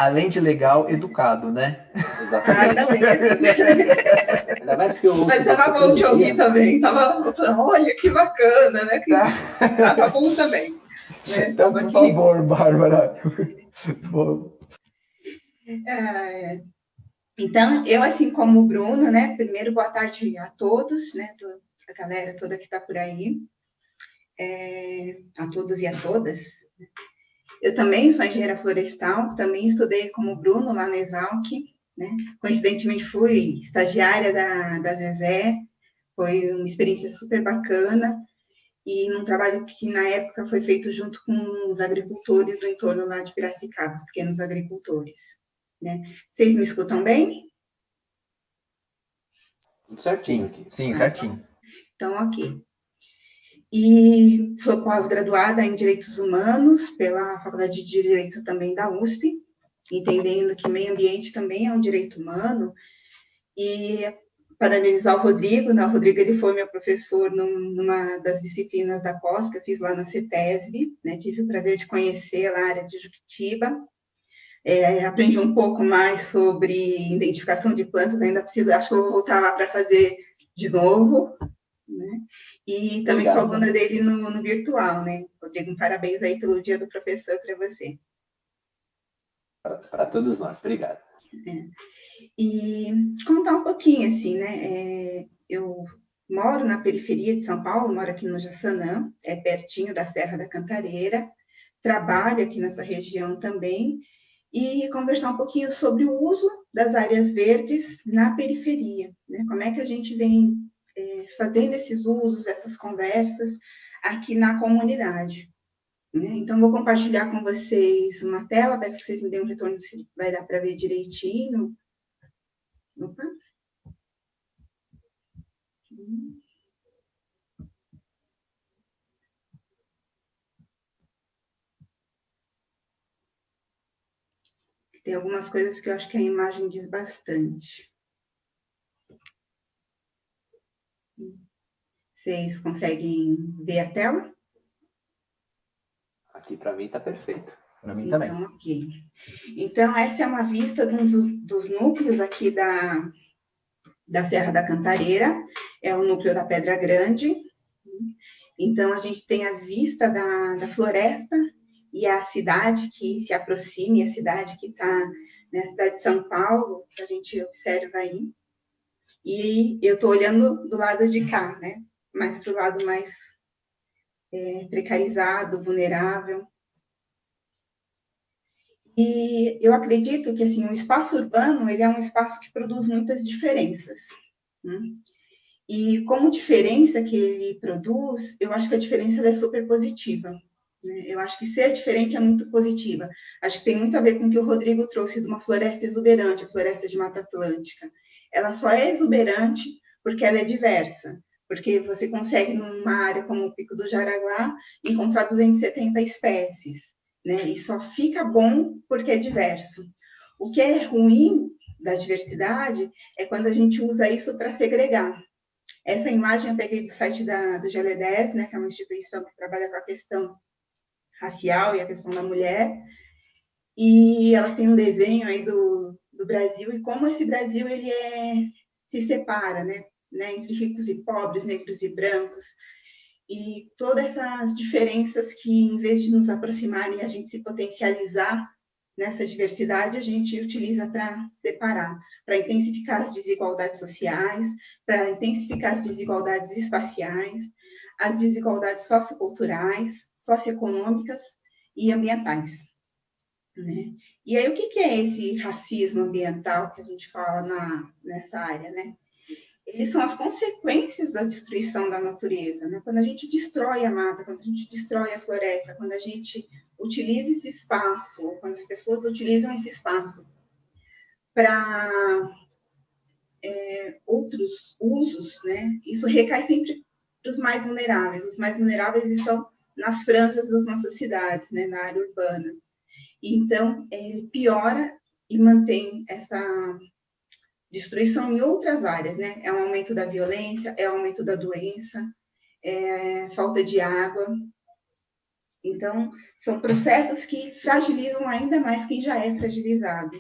além de legal, educado, né? Exatamente. Ainda mais porque eu ouço Mas tava bom te ouvir também. Tava falando, olha que bacana, né? Tava bom também. Né? Então, por favor, Bárbara. Então, eu, assim como o Bruno, né? Primeiro, boa tarde a todos, né? A galera toda que está por aí. A todos e a todas. Eu também sou engenheira florestal, também estudei como Bruno lá na Exalc, né? Coincidentemente, fui estagiária da Zezé, foi uma experiência super bacana, e num trabalho que na época foi feito junto com os agricultores do entorno lá de Piracicaba, os pequenos agricultores. Né? Vocês me escutam bem? Tudo certinho aqui. Sim, certinho. Então, ok. E sou pós-graduada em Direitos Humanos pela Faculdade de Direito também da USP, entendendo que meio ambiente também é um direito humano. E parabenizar o Rodrigo, né? O Rodrigo ele foi meu professor numa das disciplinas da pós que eu fiz lá na CETESB, né? Tive o prazer de conhecer lá a área de Juquitiba. Aprendi um pouco mais sobre identificação de plantas, ainda preciso, acho que eu vou voltar lá para fazer de novo, né? E também sou aluna dele no virtual, né? Rodrigo, parabéns aí pelo Dia do Professor para você. Para todos nós, obrigado. E contar um pouquinho, assim, né? Eu moro na periferia de São Paulo, moro aqui no Jaçanã, pertinho da Serra da Cantareira, trabalho aqui nessa região também, e conversar um pouquinho sobre o uso das áreas verdes na periferia, né? Como é que a gente vem fazendo esses usos, essas conversas aqui na comunidade. Né? Então, vou compartilhar com vocês uma tela, peço que vocês me deem um retorno se vai dar para ver direitinho. Opa. Tem algumas coisas que eu acho que a imagem diz bastante. Vocês conseguem ver a tela? Aqui para mim está perfeito. Para mim também. Então, ok. Então, essa é uma vista dos núcleos aqui da Serra da Cantareira. É o núcleo da Pedra Grande. Então, a gente tem a vista da floresta e a cidade que se aproxima, a cidade que está na cidade de São Paulo, que a gente observa aí. E eu estou olhando do lado de cá, né? Mais para o lado mais precarizado, vulnerável. E eu acredito que assim, o espaço urbano ele é um espaço que produz muitas diferenças. Né? E como diferença que ele produz, eu acho que a diferença é super positiva. Né? Eu acho que ser diferente é muito positiva. Acho que tem muito a ver com o que o Rodrigo trouxe de uma floresta exuberante, a floresta de Mata Atlântica. Ela só é exuberante porque ela é diversa. Porque você consegue, numa área como o Pico do Jaraguá, encontrar 270 espécies. Né? E só fica bom porque é diverso. O que é ruim da diversidade é quando a gente usa isso para segregar. Essa imagem eu peguei do site do GLE10, né, que é uma instituição que trabalha com a questão racial e a questão da mulher, e ela tem um desenho aí do Brasil e como esse Brasil ele se separa, né, entre ricos e pobres, negros e brancos, e todas essas diferenças que, em vez de nos aproximarem, a gente se potencializar nessa diversidade, a gente utiliza para separar, para intensificar as desigualdades sociais, para intensificar as desigualdades espaciais, as desigualdades socioculturais, socioeconômicas e ambientais. Né? E aí, o que é esse racismo ambiental que a gente fala nessa área, né? Eles são as consequências da destruição da natureza, né? Quando a gente destrói a mata, quando a gente destrói a floresta, quando a gente utiliza esse espaço, ou quando as pessoas utilizam esse espaço para outros usos, né? Isso recai sempre para os mais vulneráveis. Os mais vulneráveis estão nas franjas das nossas cidades, né? Na área urbana. E, então, ele piora e mantém essa destruição em outras áreas, né? É um aumento da violência, é um aumento da doença, falta de água. Então, são processos que fragilizam ainda mais quem já é fragilizado,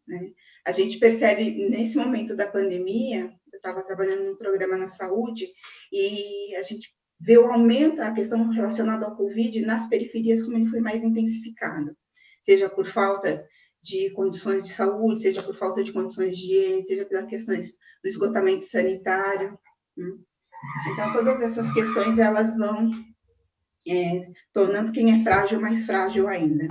né? A gente percebe, nesse momento da pandemia, eu estava trabalhando num programa na saúde, e a gente vê o aumento, a questão relacionada ao Covid nas periferias, como ele foi mais intensificado, seja por falta de condições de saúde, seja por falta de condições de higiene, seja pelas questões do esgotamento sanitário. Então, todas essas questões, elas vão tornando quem é frágil mais frágil ainda.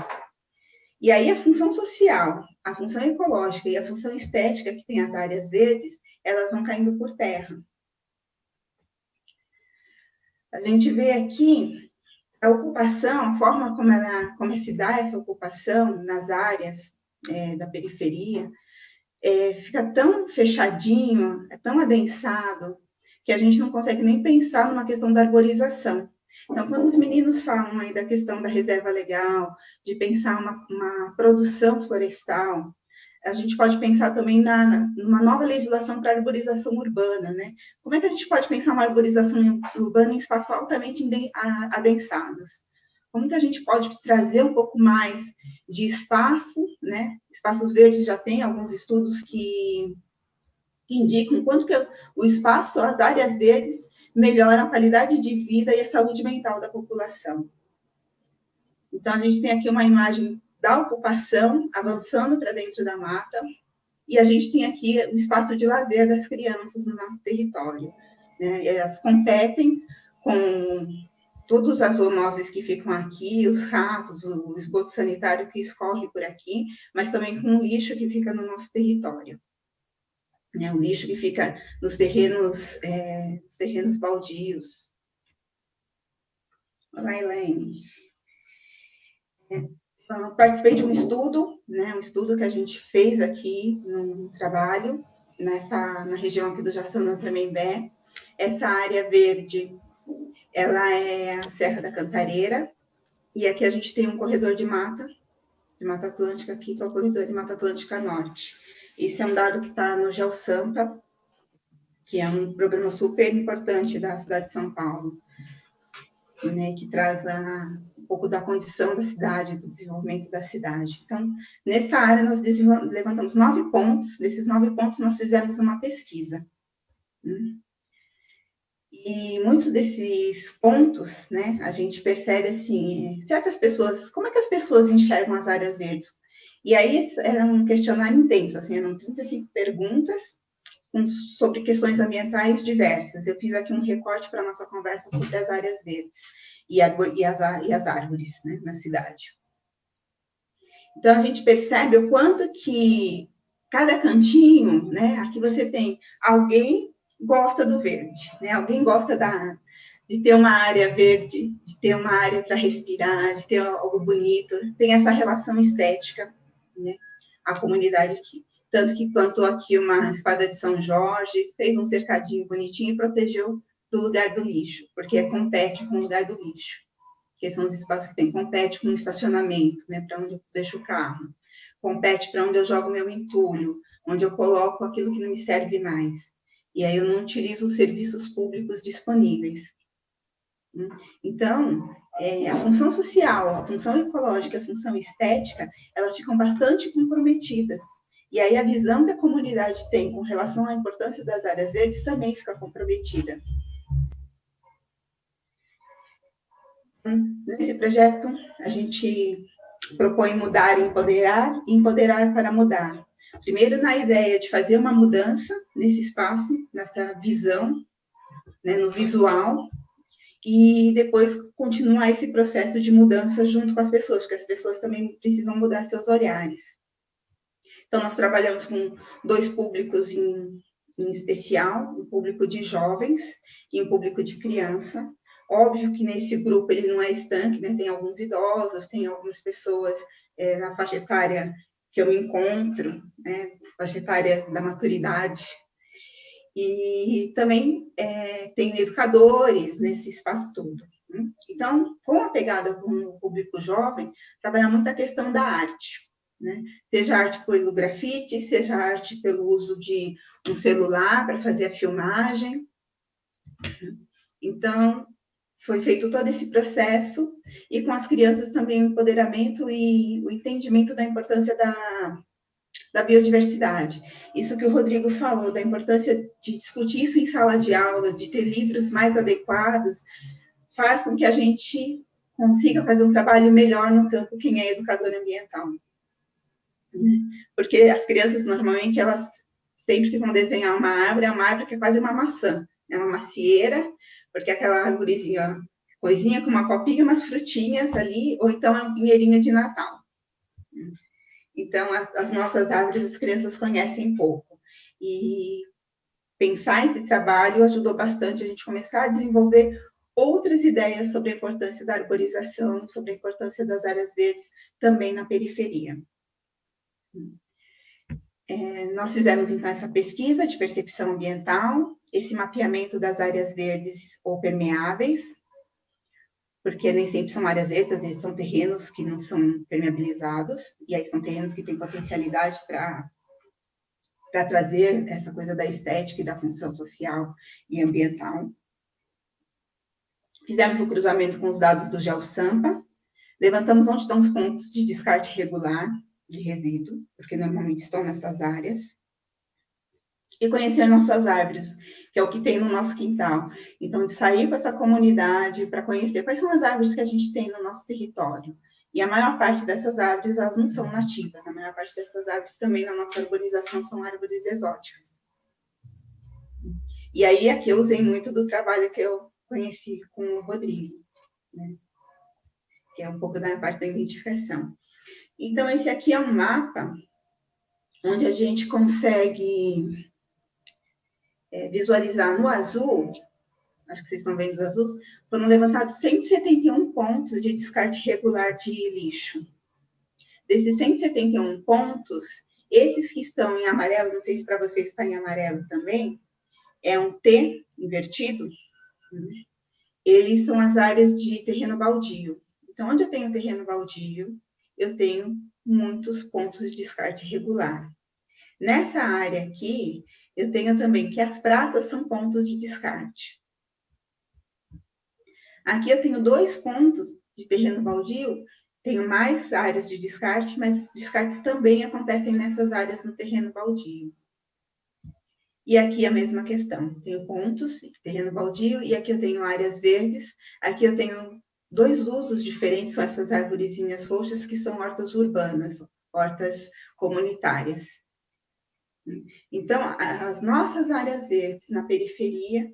E aí a função social, a função ecológica e a função estética, que tem as áreas verdes, elas vão caindo por terra. A gente vê aqui a ocupação, a forma como se dá essa ocupação nas áreas da periferia, fica tão fechadinho, é tão adensado, que a gente não consegue nem pensar numa questão da arborização. Então, quando os meninos falam aí da questão da reserva legal, de pensar uma produção florestal, a gente pode pensar também numa nova legislação para arborização urbana, né? Como é que a gente pode pensar uma arborização urbana em espaços altamente adensados? Como que a gente pode trazer um pouco mais de espaço, né? Espaços verdes já tem alguns estudos que indicam quanto que o espaço, as áreas verdes, melhoram a qualidade de vida e a saúde mental da população. Então, a gente tem aqui uma imagem da ocupação avançando para dentro da mata, e a gente tem aqui o espaço de lazer das crianças no nosso território, né? Elas competem com todas as zoonoses que ficam aqui, os ratos, o esgoto sanitário que escorre por aqui, mas também com o lixo que fica no nosso território. O lixo que fica nos terrenos baldios. Olá, Elaine. Participei de um estudo, né, um estudo que a gente fez aqui no trabalho, na região aqui do Jaçanã Tremembé. Essa área verde, ela é a Serra da Cantareira, e aqui a gente tem um corredor de Mata Atlântica aqui, que é o corredor de Mata Atlântica Norte. Esse é um dado que está no GeoSampa, que é um programa super importante da cidade de São Paulo, né, que traz um pouco da condição da cidade, do desenvolvimento da cidade. Então, nessa área, nós levantamos 9 pontos. Desses 9 pontos, nós fizemos uma pesquisa. E muitos desses pontos, né, a gente percebe, assim, certas pessoas, como é que as pessoas enxergam as áreas verdes? E aí, era um questionário intenso, assim, eram 35 perguntas, sobre questões ambientais diversas. Eu fiz aqui um recorte para a nossa conversa sobre as áreas verdes e as árvores, né, na cidade. Então, a gente percebe o quanto que cada cantinho, né, aqui você tem alguém gosta do verde, né, alguém gosta de ter uma área verde, de ter uma área para respirar, de ter algo bonito, tem essa relação estética, né, a comunidade aqui. Tanto que plantou aqui uma espada de São Jorge, fez um cercadinho bonitinho e protegeu do lugar do lixo, porque compete com o lugar do lixo, que são os espaços que tem. Compete com o estacionamento, né, para onde eu deixo o carro. Compete para onde eu jogo meu entulho, onde eu coloco aquilo que não me serve mais. E aí eu não utilizo os serviços públicos disponíveis. Então, a função social, a função ecológica, a função estética, elas ficam bastante comprometidas. E aí a visão que a comunidade tem com relação à importância das áreas verdes também fica comprometida. Nesse projeto, a gente propõe mudar e empoderar para mudar. Primeiro, na ideia de fazer uma mudança nesse espaço, nessa visão, né, no visual, e depois continuar esse processo de mudança junto com as pessoas, porque as pessoas também precisam mudar seus olhares. Então, nós trabalhamos com 2 públicos em especial, um público de jovens e um público de criança. Óbvio que nesse grupo ele não é estanque, né? Tem alguns idosos, tem algumas pessoas na faixa etária que eu me encontro, né? Faixa etária da maturidade. E também tem educadores nesse espaço todo. Então, com a pegada com o público jovem, trabalhar muito a questão da arte. Né? Seja arte pelo grafite, seja arte pelo uso de um celular para fazer a filmagem. Então, foi feito todo esse processo e com as crianças também o empoderamento e o entendimento da importância da biodiversidade. Isso que o Rodrigo falou, da importância de discutir isso em sala de aula, de ter livros mais adequados, faz com que a gente consiga fazer um trabalho melhor no campo quem é educador ambiental. Porque as crianças, normalmente, elas sempre que vão desenhar uma árvore que é quase uma maçã, é uma macieira, porque é aquela árvorezinha, coisinha com uma copinha, umas frutinhas ali, ou então é um pinheirinho de Natal. Então, as nossas árvores, as crianças conhecem pouco. E pensar esse trabalho ajudou bastante a gente começar a desenvolver outras ideias sobre a importância da arborização, sobre a importância das áreas verdes também na periferia. Nós fizemos, então, essa pesquisa de percepção ambiental, esse mapeamento das áreas verdes ou permeáveis, porque nem sempre são áreas verdes, às vezes são terrenos que não são permeabilizados, e aí são terrenos que têm potencialidade para trazer essa coisa da estética e da função social e ambiental. Fizemos o cruzamento com os dados do GeoSampa, levantamos onde estão os pontos de descarte regular de resíduo, porque normalmente estão nessas áreas, e conhecer nossas árvores, que é o que tem no nosso quintal. Então, de sair para essa comunidade, para conhecer quais são as árvores que a gente tem no nosso território. E a maior parte dessas árvores, elas não são nativas, a maior parte dessas árvores também na nossa arborização são árvores exóticas. E aí, aqui eu usei muito do trabalho que eu conheci com o Rodrigo, né? Que é um pouco da parte da identificação. Então, esse aqui é um mapa onde a gente consegue visualizar no azul, acho que vocês estão vendo os azuis, foram levantados 171 pontos de descarte regular de lixo. Desses 171 pontos, esses que estão em amarelo, não sei se para vocês está em amarelo também, é um T invertido, eles são as áreas de terreno baldio. Então, onde eu tenho terreno baldio, eu tenho muitos pontos de descarte regular. Nessa área aqui, eu tenho também que as praças são pontos de descarte. Aqui eu tenho 2 pontos de terreno baldio, tenho mais áreas de descarte, mas os descartes também acontecem nessas áreas no terreno baldio. E aqui a mesma questão, tenho pontos de terreno baldio, e aqui eu tenho áreas verdes, aqui eu tenho 2 usos diferentes, são essas arvorezinhas roxas, que são hortas urbanas, hortas comunitárias. Então, as nossas áreas verdes na periferia,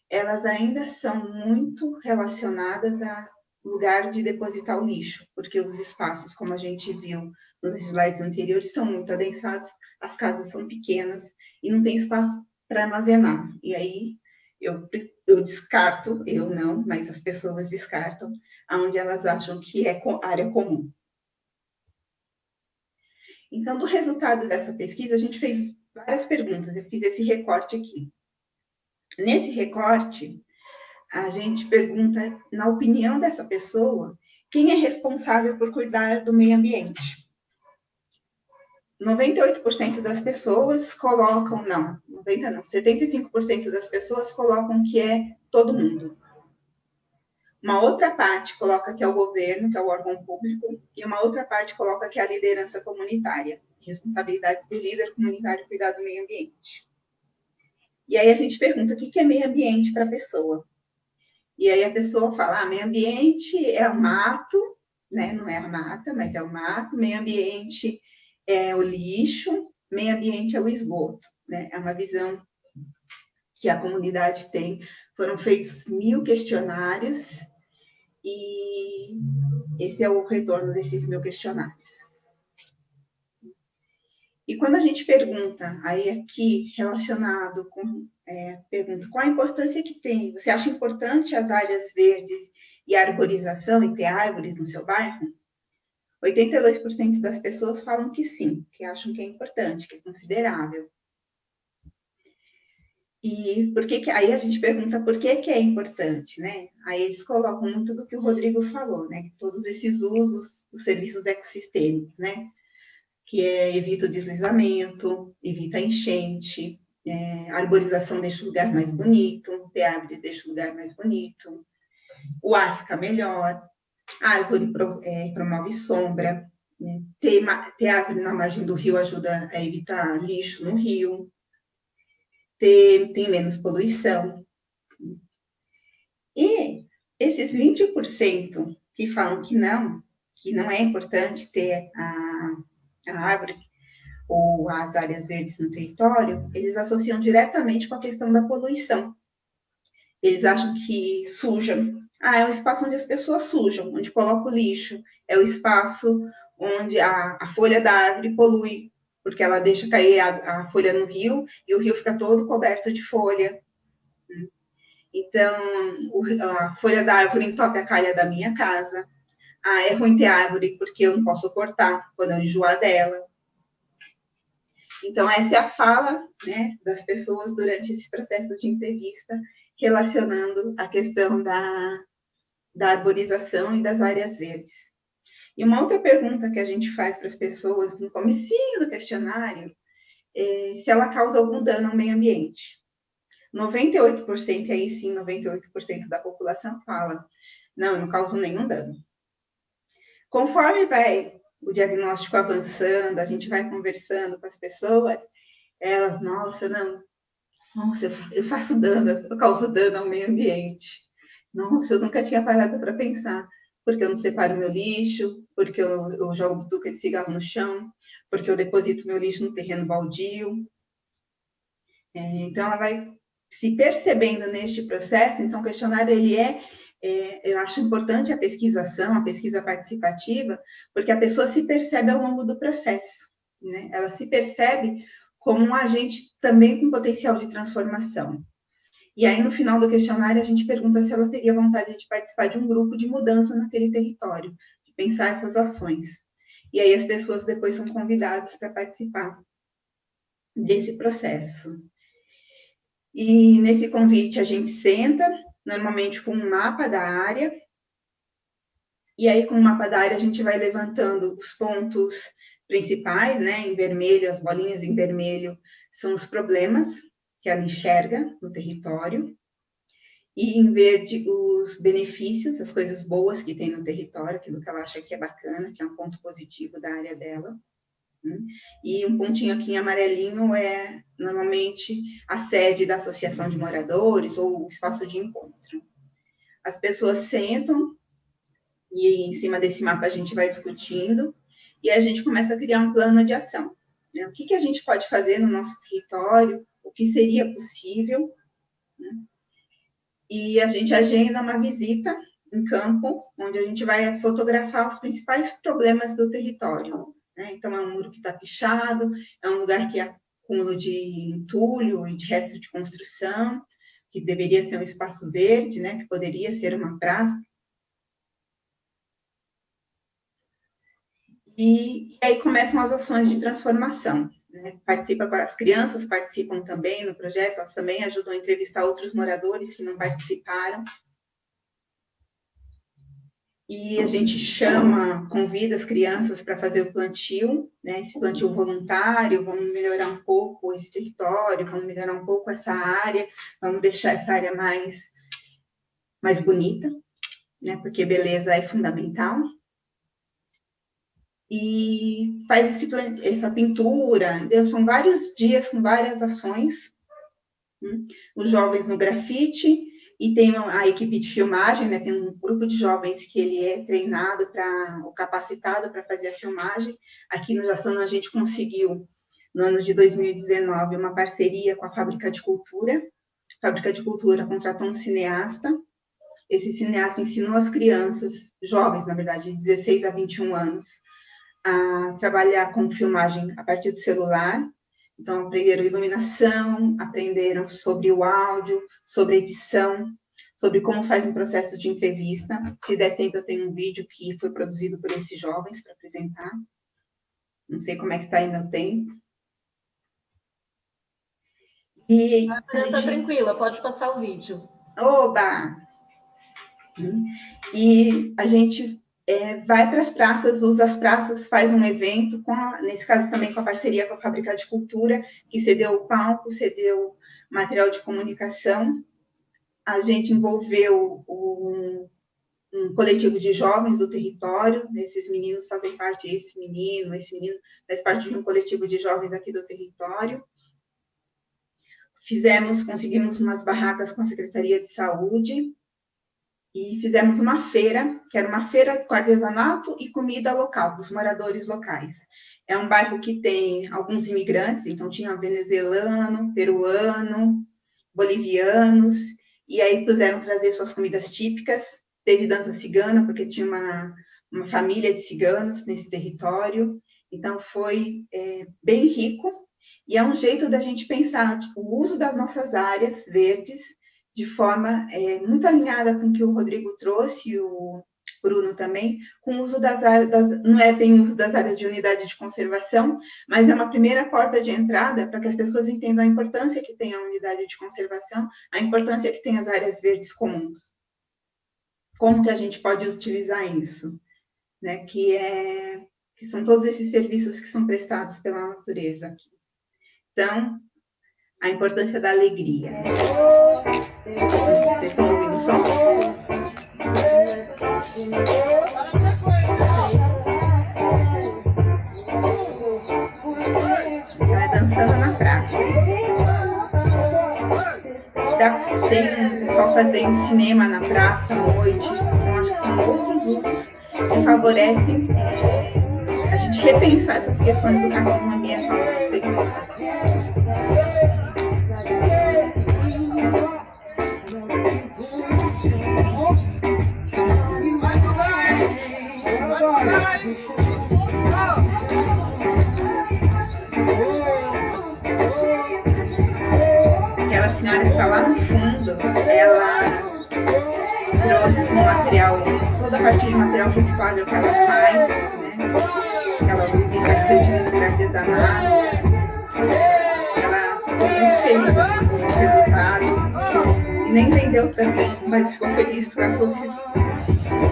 elas ainda são muito relacionadas a lugar de depositar o lixo, porque os espaços, como a gente viu nos slides anteriores, são muito adensados, as casas são pequenas e não tem espaço para armazenar. E aí eu descarto, eu não, mas as pessoas descartam, aonde elas acham que é área comum. Então, do resultado dessa pesquisa, a gente fez várias perguntas. Eu fiz esse recorte aqui. Nesse recorte, a gente pergunta, na opinião dessa pessoa, quem é responsável por cuidar do meio ambiente? 98% das pessoas colocam, não, 90% não, 75% das pessoas colocam que é todo mundo. Uma outra parte coloca que é o governo, que é o órgão público, e uma outra parte coloca que é a liderança comunitária, responsabilidade do líder comunitário cuidar do meio ambiente. E aí a gente pergunta o que é meio ambiente para a pessoa. E aí a pessoa fala, meio ambiente é o mato, né? Não é a mata, mas é o mato, meio ambiente é o lixo, meio ambiente é o esgoto, né? É uma visão que a comunidade tem. Foram feitos 1000 questionários e esse é o retorno desses 1000 questionários. E quando a gente pergunta, aí aqui relacionado com, pergunta, qual a importância que tem? Você acha importante as áreas verdes e a arborização e ter árvores no seu bairro? 82% das pessoas falam que sim, que acham que é importante, que é considerável. E por que aí a gente pergunta por que é importante, né? Aí eles colocam muito do que o Rodrigo falou, né? Todos esses usos dos serviços ecossistêmicos, né? Que evita o deslizamento, evita a enchente, a arborização deixa o lugar mais bonito, ter árvores deixa o lugar mais bonito. o ar fica melhor, a árvore promove sombra, né? Ter árvore na margem do rio ajuda a evitar lixo no rio, tem menos poluição. E esses 20% que falam que não é importante ter a árvore ou as áreas verdes no território, eles associam diretamente com a questão da poluição. Eles acham que sujam. É um espaço onde as pessoas sujam, onde colocam o lixo. É o espaço onde a folha da árvore polui, porque ela deixa cair a folha no rio e o rio fica todo coberto de folha. Então, a folha da árvore entope a calha da minha casa. É ruim ter árvore porque eu não posso cortar quando eu enjoar dela. Então, essa é a fala, né, das pessoas durante esse processo de entrevista, relacionando a questão da arborização e das áreas verdes. E uma outra pergunta que a gente faz para as pessoas no comecinho do questionário é se ela causa algum dano ao meio ambiente. 98%, e aí sim, 98% da população fala, não, eu não causo nenhum dano. Conforme vai o diagnóstico avançando, a gente vai conversando com as pessoas, elas, nossa, eu faço dano, eu causo dano ao meio ambiente. Nossa, eu nunca tinha parado para pensar, porque eu não separo meu lixo, porque eu jogo butuca de cigarro no chão, porque eu deposito meu lixo no terreno baldio. Então, ela vai se percebendo neste processo. Então, o questionário, eu acho importante a pesquisação, a pesquisa participativa, porque a pessoa se percebe ao longo do processo, né? Ela se percebe como um agente também com potencial de transformação. E aí, no final do questionário, a gente pergunta se ela teria vontade de participar de um grupo de mudança naquele território, de pensar essas ações. E aí, as pessoas depois são convidadas para participar desse processo. E nesse convite, a gente senta, normalmente com um mapa da área, e aí, com o mapa da área, a gente vai levantando os pontos principais, né? Em vermelho, as bolinhas em vermelho são os problemas que ela enxerga no território, e em verde os benefícios, as coisas boas que tem no território, aquilo que ela acha que é bacana, que é um ponto positivo da área dela. E um pontinho aqui em amarelinho é normalmente a sede da associação de moradores ou o espaço de encontro. As pessoas sentam e em cima desse mapa a gente vai discutindo e a gente começa a criar um plano de ação, né? O que a gente pode fazer no nosso território, o que seria possível, né? E a gente agenda uma visita em campo, onde a gente vai fotografar os principais problemas do território, né? Então, é um muro que está pichado, é um lugar que é acúmulo de entulho e de resto de construção, que deveria ser um espaço verde, né? Que poderia ser uma praça. E aí começam as ações de transformação, né? As crianças participam também no projeto, elas também ajudam a entrevistar outros moradores que não participaram. E a gente convida as crianças para fazer o plantio, né? Esse plantio voluntário, vamos melhorar um pouco esse território, vamos melhorar um pouco essa área, vamos deixar essa área mais bonita, né? Porque beleza é fundamental. E faz essa pintura. Então, são vários dias com várias ações. Os jovens no grafite, e tem a equipe de filmagem, né? Tem um grupo de jovens que ele é treinado ou capacitado para fazer a filmagem. Aqui no Jaçanã a gente conseguiu, no ano de 2019, uma parceria com a Fábrica de Cultura. A Fábrica de Cultura contratou um cineasta. Esse cineasta ensinou as crianças, jovens, na verdade, de 16 a 21 anos, a trabalhar com filmagem a partir do celular. Então, aprenderam iluminação, aprenderam sobre o áudio, sobre edição, sobre como faz um processo de entrevista. Se der tempo, eu tenho um vídeo que foi produzido por esses jovens para apresentar. Não sei como é que está aí meu tempo. Tá tranquila, pode passar o vídeo. Oba! E a gente vai para as praças, usa as praças, faz um evento, nesse caso também com a parceria com a Fábrica de Cultura, que cedeu o palco, cedeu material de comunicação. a gente envolveu um coletivo de jovens do território, esses meninos fazem parte, esse menino faz parte de um coletivo de jovens aqui do território. Conseguimos umas barracas com a Secretaria de Saúde e fizemos uma feira, que era uma feira com artesanato e comida local, dos moradores locais. É um bairro que tem alguns imigrantes, então tinha venezuelano, peruano, bolivianos, e aí puderam trazer suas comidas típicas. Teve dança cigana, porque tinha uma família de ciganos nesse território, então foi bem rico, e é um jeito da gente pensar o uso das nossas áreas verdes de forma muito alinhada com o que o Rodrigo trouxe, e o Bruno também, com o uso das áreas, não é bem o uso das áreas de unidade de conservação, mas é uma primeira porta de entrada para que as pessoas entendam a importância que tem a unidade de conservação, a importância que tem as áreas verdes comuns. Como que a gente pode utilizar isso, né? Que são todos esses serviços que são prestados pela natureza aqui. Então, a importância da alegria. Vocês estão ouvindo o som? Vai dançando na praça. Tem o pessoal fazendo cinema na praça à noite, então acho que são outros usos que favorecem a gente repensar essas questões do racismo ambiental no nosso território. Aquela senhora que está lá no fundo, ela trouxe um material, toda a partir de material reciclável que ela faz, né? Que ela usa e que utiliza para artesanato. Ela ficou muito feliz com o resultado. E nem vendeu também, mas ficou feliz porque ela falou que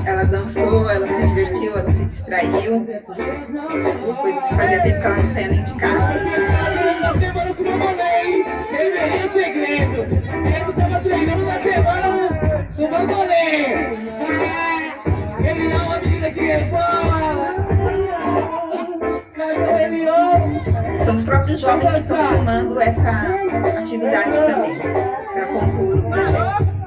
ela dançou, ela se divertiu, ela se distraiu. Coisa que fazia tempo que ela não saía nem de casa. O segredo, ele tava treinando na semana no bambolê. Ele é uma menina que fala. São os próprios jovens que estão filmando essa atividade também, para compor o projeto.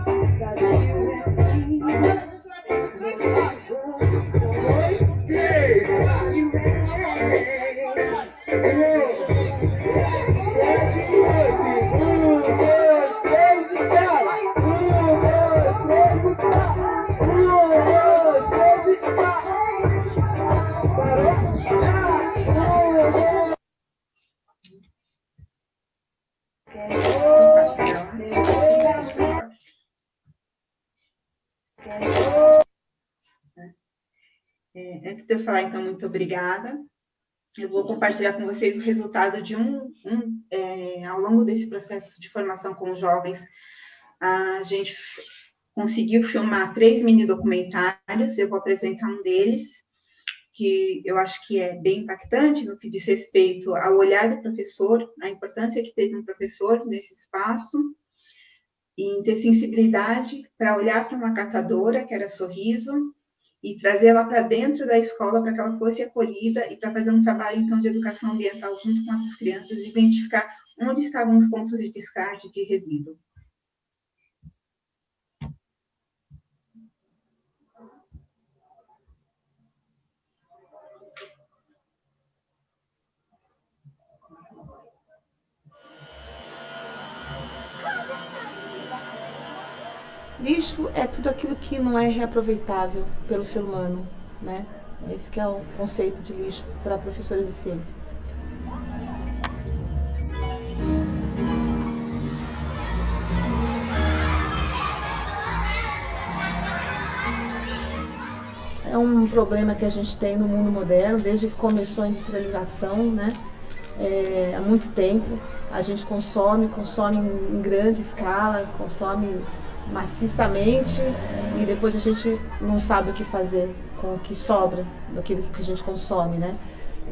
Antes de eu falar, então, muito obrigada. Eu vou compartilhar com vocês o resultado de ao longo desse processo de formação com os jovens, a gente conseguiu filmar 3 mini documentários. Eu vou apresentar um deles, que eu acho que é bem impactante no que diz respeito ao olhar do professor, a importância que teve um professor nesse espaço, em ter sensibilidade para olhar para uma catadora, que era Sorriso, e trazer ela para dentro da escola para que ela fosse acolhida e para fazer um trabalho, então, de educação ambiental junto com essas crianças, e identificar onde estavam os pontos de descarte de resíduo. Lixo é tudo aquilo que não é reaproveitável pelo ser humano, né? Esse que é o conceito de lixo para professores de ciências. É um problema que a gente tem no mundo moderno, desde que começou a industrialização, né? Há muito tempo. A gente consome em grande escala, consome maciçamente, e depois a gente não sabe o que fazer com o que sobra daquilo que a gente consome, né?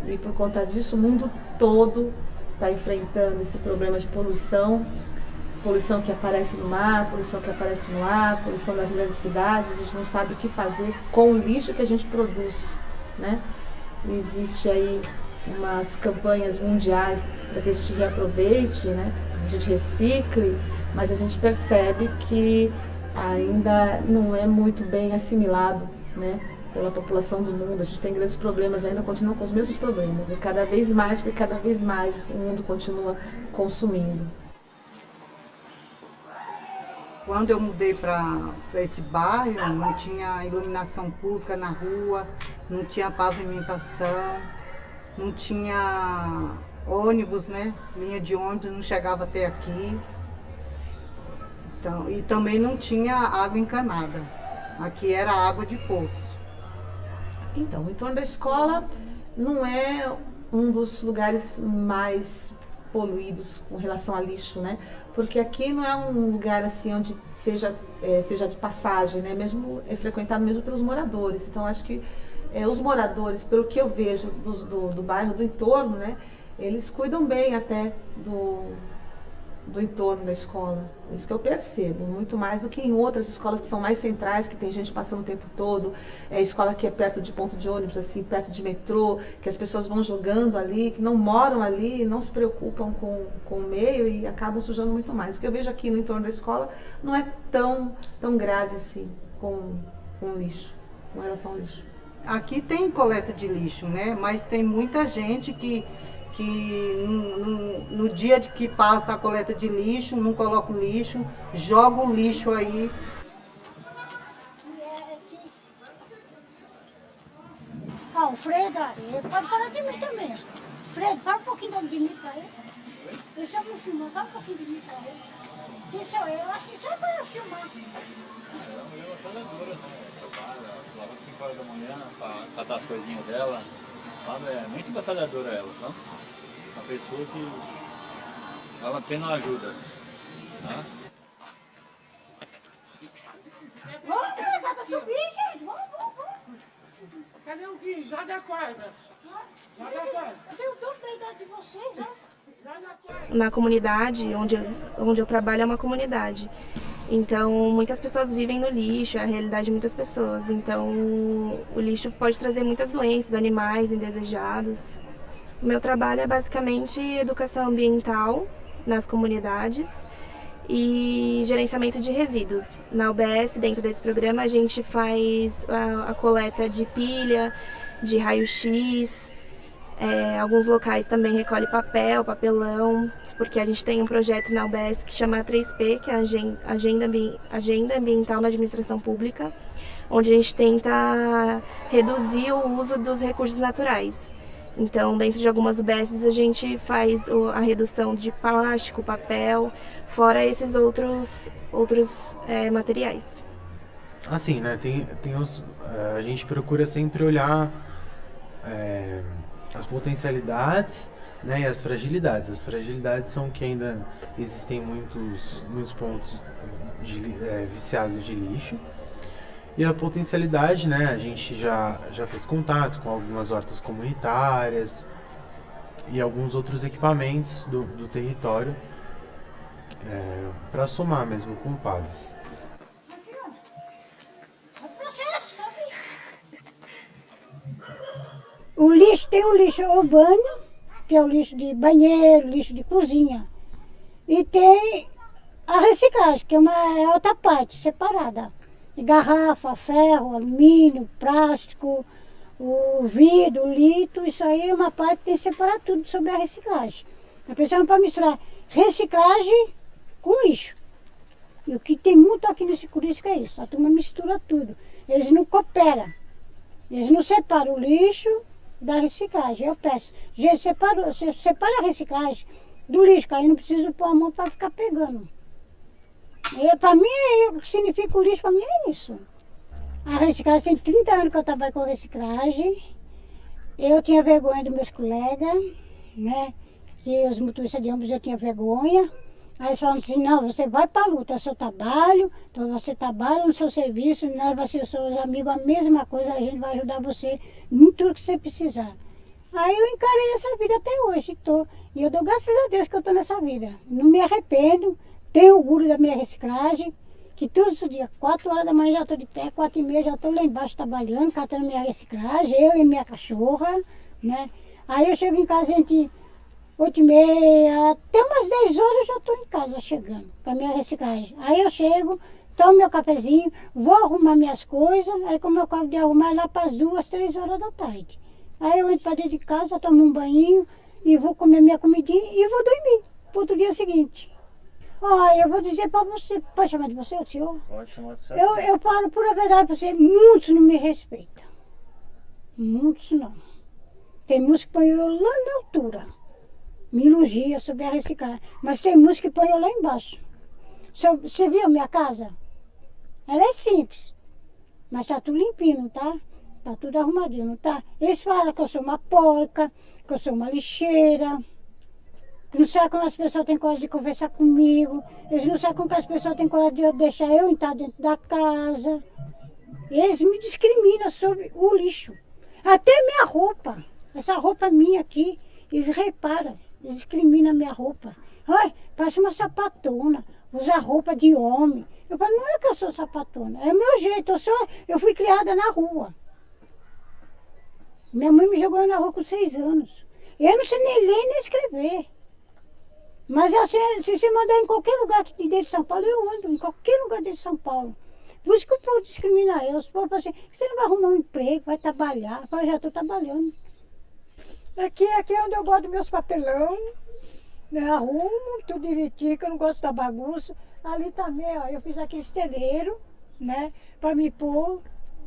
E por conta disso, o mundo todo está enfrentando esse problema de poluição poluição que aparece no mar, poluição que aparece no ar, poluição das grandes cidades, a gente não sabe o que fazer com o lixo que a gente produz, né? Existe aí umas campanhas mundiais para que a gente reaproveite, né? Que a gente recicle, mas a gente percebe que ainda não é muito bem assimilado, né, pela população do mundo. A gente tem grandes problemas ainda, continua com os mesmos problemas, e cada vez mais, porque cada vez mais o mundo continua consumindo. Quando eu mudei para esse bairro, não tinha iluminação pública na rua, não tinha pavimentação, não tinha ônibus, né? Linha de ônibus não chegava até aqui. Então, e também não tinha água encanada. Aqui era água de poço. Então, o entorno da escola não é um dos lugares mais poluídos com relação a lixo, né? Porque aqui não é um lugar assim onde seja de passagem, né? Mesmo é frequentado mesmo pelos moradores. Então, acho que os moradores, pelo que eu vejo do bairro, do entorno, né? Eles cuidam bem até do entorno da escola. Isso que eu percebo, muito mais do que em outras escolas que são mais centrais, que tem gente passando o tempo todo, escola que é perto de ponto de ônibus, assim, perto de metrô, que as pessoas vão jogando ali, que não moram ali, não se preocupam com o meio e acabam sujando muito mais. O que eu vejo aqui no entorno da escola não é tão grave assim com lixo, com relação ao lixo. Aqui tem coleta de lixo, né? Mas tem muita gente que no dia de que passa a coleta de lixo, não coloca o lixo, joga o lixo aí. O Fredo, ele pode falar de mim também. Fredo, fala um pouquinho de mim pra ele. Esse eu não filmo, fala um pouquinho de mim pra ele. Quem sou eu? Assim só para filmar. Ela é uma batalhadora, né? Lava de 5 horas da manhã para catar as coisinhas dela. É muito batalhadora ela, tá? Uma pessoa que vale a pena ajuda. Tá? Vamos pegar pra subir, gente. Vamos. Cadê o Gui? Joga a corda. Joga a corda. Eu tenho dúvida da idade de vocês, ó. Na comunidade onde eu trabalho é uma comunidade. Então, muitas pessoas vivem no lixo, é a realidade de muitas pessoas. Então, o lixo pode trazer muitas doenças, animais indesejados. O meu trabalho é basicamente educação ambiental nas comunidades e gerenciamento de resíduos. Na UBS, dentro desse programa, a gente faz a coleta de pilha, de raio-x. Alguns locais também recolhem papel, papelão, porque a gente tem um projeto na UBS que chama 3P, que é a Agenda Ambiental na Administração Pública, onde a gente tenta reduzir o uso dos recursos naturais. Então, dentro de algumas UBSs, a gente faz a redução de plástico, papel, fora esses outros materiais. Assim, né, a gente procura sempre olhar as potencialidades, né, e as fragilidades. As fragilidades são que ainda existem muitos pontos viciados de lixo. E a potencialidade, né, a gente já fez contato com algumas hortas comunitárias e alguns outros equipamentos do território para somar mesmo com o PAVES. O lixo tem o lixo urbano, que é o lixo de banheiro, lixo de cozinha. E tem a reciclagem, que é outra parte, separada. De garrafa, ferro, alumínio, plástico, o vidro, o litro, isso aí é uma parte que tem que separar tudo sobre a reciclagem. A pessoa não pode misturar reciclagem com lixo. E o que tem muito aqui nesse Curisco é isso, a turma mistura tudo. Eles não cooperam, eles não separam o lixo da reciclagem. Eu peço, gente, separa a reciclagem do lixo, que aí não preciso pôr a mão para ficar pegando. Para mim, o que significa o lixo, para mim é isso. A reciclagem, tem 30 anos que eu trabalho com reciclagem. Eu tinha vergonha dos meus colegas, né? Que os motoristas de ônibus eu tinha vergonha. Aí eles falam assim, não, você vai para a luta, é o seu trabalho, então você trabalha no seu serviço, nós vamos ser seus amigos, a mesma coisa, a gente vai ajudar você em tudo que você precisar. Aí eu encarei essa vida até hoje, e eu dou graças a Deus que eu estou nessa vida. Não me arrependo, tenho orgulho da minha reciclagem, que todos os dias, 4 horas da manhã já estou de pé, 4h30 já estou lá embaixo trabalhando, catando minha reciclagem, eu e minha cachorra, né? Aí eu chego em casa entre 8h30, até umas 10 horas eu já estou em casa chegando com a minha reciclagem. Aí eu chego, tomo meu cafezinho, vou arrumar minhas coisas, aí como eu acabo de arrumar lá para as 2, 3 horas da tarde. Aí eu entro para dentro de casa, tomo um banho e vou comer minha comidinha e vou dormir para outro dia seguinte. Olha, eu vou dizer para você, pode chamar de você, o senhor? Pode chamar de você. Eu falo por a verdade para você, muitos não me respeitam. Muitos não. Tem muitos que põem eu lá na altura, me elogia sobre a reciclagem, mas tem muitos que põem eu lá embaixo. Você viu a minha casa? Ela é simples, mas tá tudo limpinho, não tá? Tá tudo arrumadinho, não tá? Eles falam que eu sou uma porca, que eu sou uma lixeira, que não sabem quando as pessoas têm coragem de conversar comigo, eles não sabem quando as pessoas têm coragem de deixar eu entrar dentro da casa. Eles me discriminam sobre o lixo. Até minha roupa, essa roupa minha aqui, eles reparam, eles discriminam a minha roupa. Ai, parece uma sapatona, usa roupa de homem. Eu falo, não é que eu sou sapatona, é o meu jeito, eu fui criada na rua. Minha mãe me jogou na rua com 6 anos. Eu não sei nem ler nem escrever. Mas assim, se você mandar em qualquer lugar aqui dentro de São Paulo, eu ando em qualquer lugar dentro de São Paulo. Por isso que o povo discrimina eu. Os povos falam assim, você não vai arrumar um emprego, vai trabalhar. Eu falo, já estou trabalhando. Aqui é onde eu guardo meus papelão, né? Arrumo tudo direitinho, que eu não gosto da bagunça. Ali também, ó, eu fiz aquele esteleiro, né? Para me pôr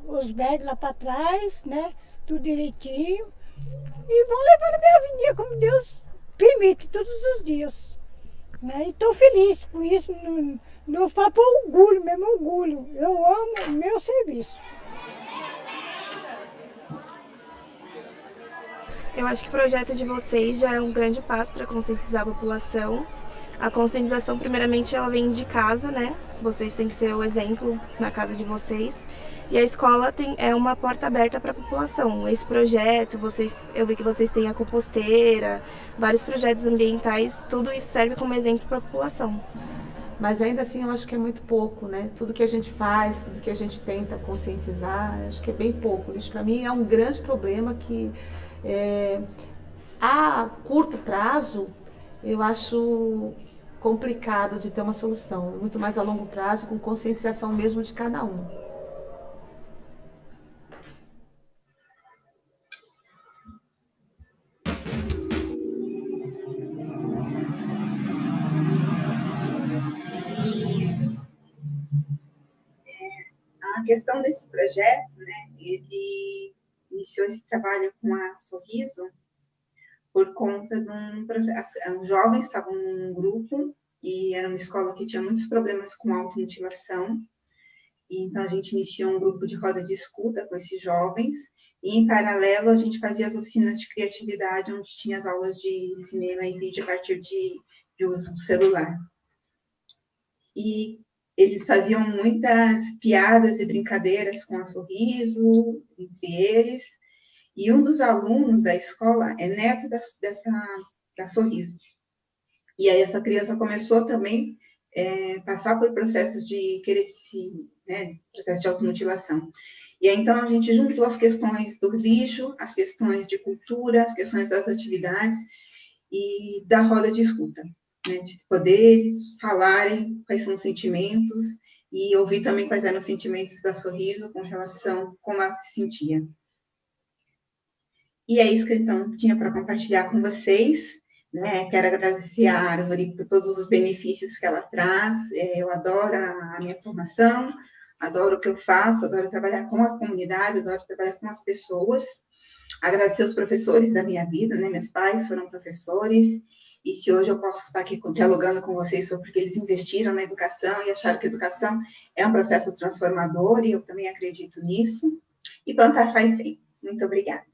os bags lá para trás, né? Tudo direitinho. E vou levando minha vidinha como Deus permite, todos os dias. Né? E estou feliz por isso, não falo por orgulho, mesmo orgulho. Eu amo o meu serviço. Eu acho que o projeto de vocês já é um grande passo para conscientizar a população. A conscientização, primeiramente, ela vem de casa, né? Vocês têm que ser o exemplo na casa de vocês. E a escola é uma porta aberta para a população. Esse projeto, eu vi que vocês têm a composteira, vários projetos ambientais, tudo isso serve como exemplo para a população. Mas ainda assim eu acho que é muito pouco, né? Tudo que a gente faz, tudo que a gente tenta conscientizar, acho que é bem pouco. Isso para mim é um grande problema que a curto prazo eu acho complicado de ter uma solução. Muito mais a longo prazo, com conscientização mesmo de cada um. A questão desse projeto, né, ele iniciou esse trabalho com a Sorriso por conta de um processo. Os jovens estavam num grupo e era uma escola que tinha muitos problemas com automutilação. E então a gente iniciou um grupo de roda de escuta com esses jovens e em paralelo a gente fazia as oficinas de criatividade, onde tinha as aulas de cinema e vídeo a partir de uso do celular. E eles faziam muitas piadas e brincadeiras com a Sorriso, entre eles, e um dos alunos da escola é neto da Sorriso. E aí essa criança começou também a passar por processos de processo de automutilação. E aí então a gente juntou as questões do lixo, as questões de cultura, as questões das atividades e da roda de escuta. Né, de poder eles falarem quais são os sentimentos e ouvir também quais eram os sentimentos da Sorriso com relação a como ela se sentia. E é isso que então tinha para compartilhar com vocês. Né? Quero agradecer a Árvore por todos os benefícios que ela traz. Eu adoro a minha formação, adoro o que eu faço, adoro trabalhar com a comunidade, adoro trabalhar com as pessoas. Agradecer os professores da minha vida, né? Meus pais foram professores. E se hoje eu posso estar aqui dialogando com vocês foi porque eles investiram na educação e acharam que a educação é um processo transformador, e eu também acredito nisso. E plantar faz bem. Muito obrigada.